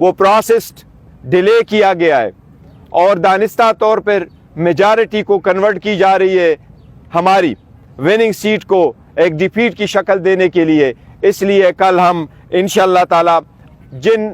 وہ processed delay کیا گیا ہے اور دانستہ طور پر میجارٹی کو کنورٹ کی جا رہی ہے ہماری وننگ سیٹ کو ایک ڈیفیٹ کی شکل دینے کے لیے. اس لیے کل ہم انشاءاللہ تعالی جن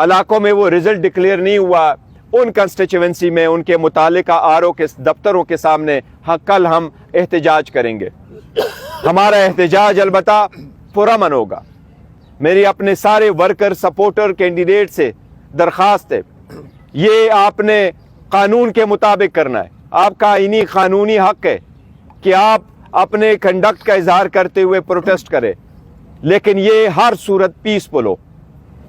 علاقوں میں وہ رزلٹ ڈکلیئر نہیں ہوا ان کنسٹیچوئنسی میں ان کے متعلقہ آر او کے دفتروں کے سامنے کل ہم احتجاج کریں گے. ہمارا احتجاج البتہ پرامن ہوگا. میری اپنے سارے ورکر سپورٹر کینڈیڈیٹ سے درخواست ہے، یہ آپ نے قانون کے مطابق کرنا ہے. آپ کا آئینی قانونی حق ہے کہ آپ اپنے کنڈکٹ کا اظہار کرتے ہوئے پروٹیسٹ کریں، لیکن یہ ہر صورت پیسفل ہو.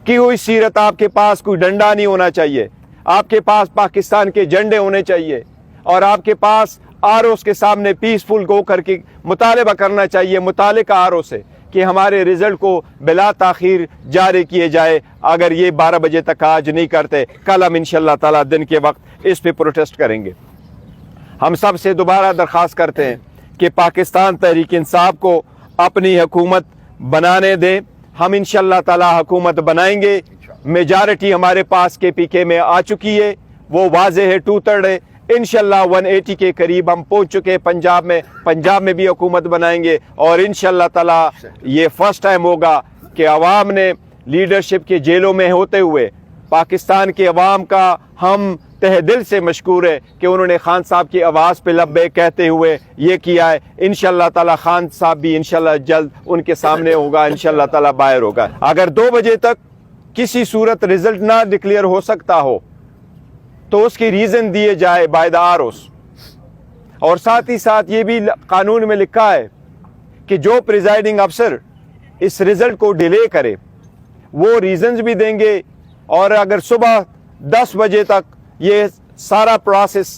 کی ہوئی سیرت آپ کے پاس کوئی ڈنڈا نہیں ہونا چاہیے، آپ کے پاس پاکستان کے جھنڈے ہونے چاہیے اور آپ کے پاس آر اوز کے سامنے پیسفل گو کر کے مطالبہ کرنا چاہیے متعلقہ آر او سے کہ ہمارے رزلٹ کو بلا تاخیر جاری کیے جائے. اگر یہ 12 بجے تک آج نہیں کرتے کل ہم انشاءاللہ تعالی دن کے وقت اس پہ پروٹیسٹ کریں گے. ہم سب سے دوبارہ درخواست کرتے ہیں کہ پاکستان تحریک انصاف کو اپنی حکومت بنانے دیں. ہم انشاءاللہ تعالی حکومت بنائیں گے. میجارٹی ہمارے پاس کے پی کے میں آ چکی ہے، وہ واضح ہے، 2/3 ہے. انشاءاللہ 180 کے قریب ہم پہنچ چکے پنجاب میں بھی حکومت بنائیں گے اور انشاءاللہ تعالی یہ فرسٹ ٹائم ہوگا کہ عوام نے لیڈرشپ کے جیلوں میں ہوتے ہوئے پاکستان کے عوام کا ہم تہ دل سے مشکور ہے کہ انہوں نے خان صاحب کی آواز پہ لبیک کہتے ہوئے یہ کیا ہے. انشاءاللہ تعالی خان صاحب بھی انشاءاللہ جلد ان کے سامنے ہوگا، انشاءاللہ تعالی باہر ہوگا. اگر 2 بجے تک کسی صورت رزلٹ نہ ڈکلیئر ہو سکتا ہو تو اس کی ریزن دیے جائے بائی دا آر اوز. اور ساتھ ہی ساتھ یہ بھی قانون میں لکھا ہے کہ جو پریزائڈنگ افسر اس رزلٹ کو ڈیلے کرے وہ ریزنز بھی دیں گے. اور اگر صبح 10 بجے تک یہ سارا پروسیس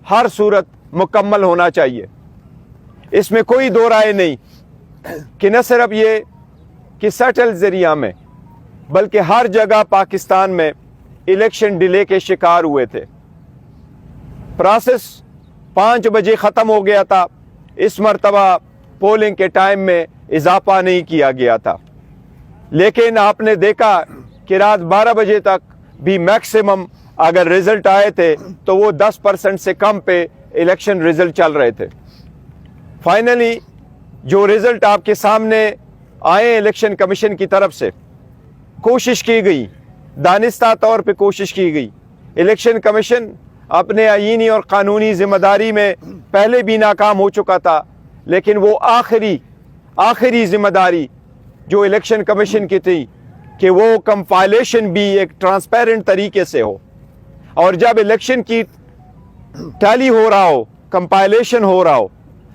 ہر صورت مکمل ہونا چاہیے. اس میں کوئی دو رائے نہیں کہ نہ صرف یہ کہ سیٹل ذریعہ میں بلکہ ہر جگہ پاکستان میں الیکشن ڈیلے کے شکار ہوئے تھے. پروسیس 5 بجے ختم ہو گیا تھا، اس مرتبہ پولنگ کے ٹائم میں اضافہ نہیں کیا گیا تھا. لیکن آپ نے دیکھا کہ رات 12 بجے تک بھی میکسیمم اگر رزلٹ آئے تھے تو وہ 10% سے کم پہ الیکشن رزلٹ چل رہے تھے. فائنلی جو رزلٹ آپ کے سامنے آئے الیکشن کمیشن کی طرف سے کوشش کی گئی، دانستہ طور پہ کوشش کی گئی. الیکشن کمیشن اپنے آئینی اور قانونی ذمہ داری میں پہلے بھی ناکام ہو چکا تھا، لیکن وہ آخری ذمہ داری جو الیکشن کمیشن کی تھی کہ وہ کمپائلیشن بھی ایک ٹرانسپیرنٹ طریقے سے ہو. اور جب الیکشن کی ٹیلی ہو رہا ہو، کمپائلیشن ہو رہا ہو،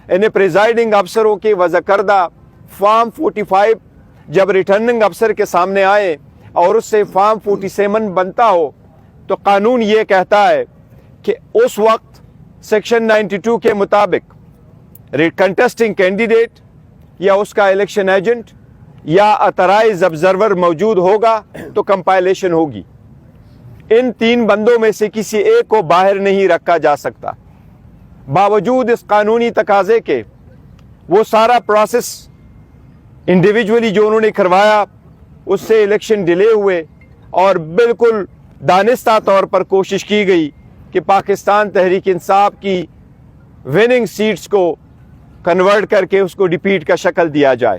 انہیں پریزائڈنگ افسروں کے وضع کردہ فارم 45 جب ریٹرننگ افسر کے سامنے آئے اور اس سے فارم 47 بنتا ہو تو قانون یہ کہتا ہے کہ اس وقت سیکشن 92 کے مطابق کنٹیسٹنگ کینڈیڈیٹ یا اس کا الیکشن ایجنٹ یا اترائز آبزرور موجود ہوگا تو کمپائلیشن ہوگی. ان 3 بندوں میں سے کسی ایک کو باہر نہیں رکھا جا سکتا. باوجود اس قانونی تقاضے کے وہ سارا پروسیس انڈیویجولی جو انہوں نے کروایا اس سے الیکشن ڈیلے ہوئے اور بالکل دانستہ طور پر کوشش کی گئی کہ پاکستان تحریک انصاف کی وننگ سیٹس کو کنورٹ کر کے اس کو ڈیفیٹ کا شکل دیا جائے.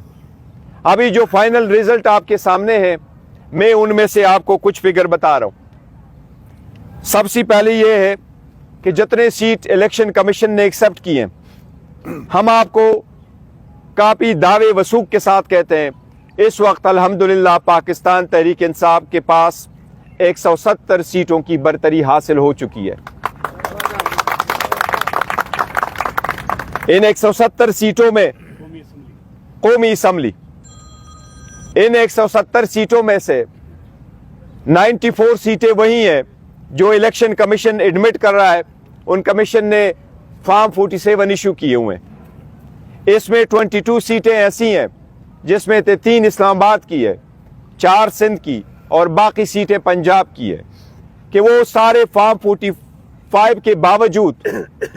ابھی جو فائنل رزلٹ آپ کے سامنے ہے میں ان میں سے آپ کو کچھ فگر بتا رہا ہوں. سب سے پہلے یہ ہے کہ جتنے سیٹ الیکشن کمیشن نے ایکسیپٹ کی ہیں ہم آپ کو کافی دعوے وثوق کے ساتھ کہتے ہیں اس وقت الحمدللہ پاکستان تحریک انصاف کے پاس 170 سیٹوں کی برتری حاصل ہو چکی ہے. ان 170 سیٹوں میں قومی اسمبلی، ان 170 سیٹوں میں سے 94 سیٹیں وہی ہیں جو الیکشن کمیشن ایڈمٹ کر رہا ہے. ان کمیشن نے فارم 47 ایشو کیے ہوئے ہیں. اس میں 22 سیٹیں ایسی ہیں جس میں 3 اسلام آباد کی ہے، 4 سندھ کی اور باقی سیٹیں پنجاب کی ہے. کہ وہ سارے فارم 45 کے باوجود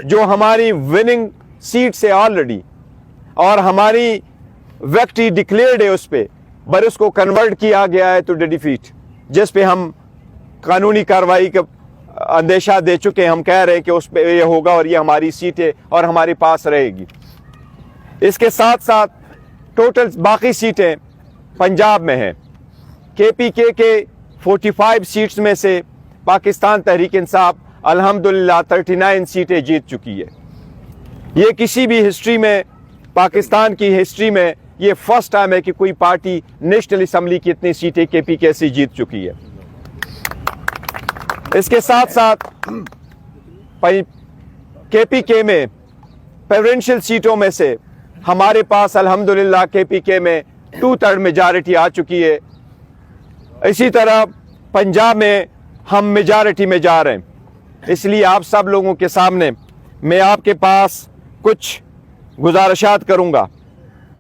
جو ہماری وننگ سیٹ سے آلریڈی اور ہماری وکٹری ڈکلیئرڈ ہے اس پہ، پر اس کو کنورٹ کیا گیا ہے تو ڈیفیٹ. جس پہ ہم قانونی کارروائی کا اندیشہ دے چکے ہیں. ہم کہہ رہے ہیں کہ اس پہ یہ ہوگا اور یہ ہماری سیٹ ہے اور ہمارے پاس رہے گی. اس کے ساتھ ساتھ ٹوٹل باقی سیٹیں پنجاب میں ہیں. کے پی کے 45 سیٹس میں سے پاکستان تحریک انصاف الحمدللہ 39 سیٹیں جیت چکی ہے. یہ کسی بھی ہسٹری میں، پاکستان کی ہسٹری میں یہ فرسٹ ٹائم ہے کہ کوئی پارٹی نیشنل اسمبلی کی اتنی سیٹیں کے پی کے سے جیت چکی ہے. اس کے ساتھ ساتھ کے پی کے میں پریفرنشل سیٹوں میں سے ہمارے پاس الحمدللہ کے پی کے میں 2/3 میجارٹی آ چکی ہے. اسی طرح پنجاب میں ہم میجارٹی میں جا رہے ہیں. اس لیے آپ سب لوگوں کے سامنے میں آپ کے پاس کچھ گزارشات کروں گا.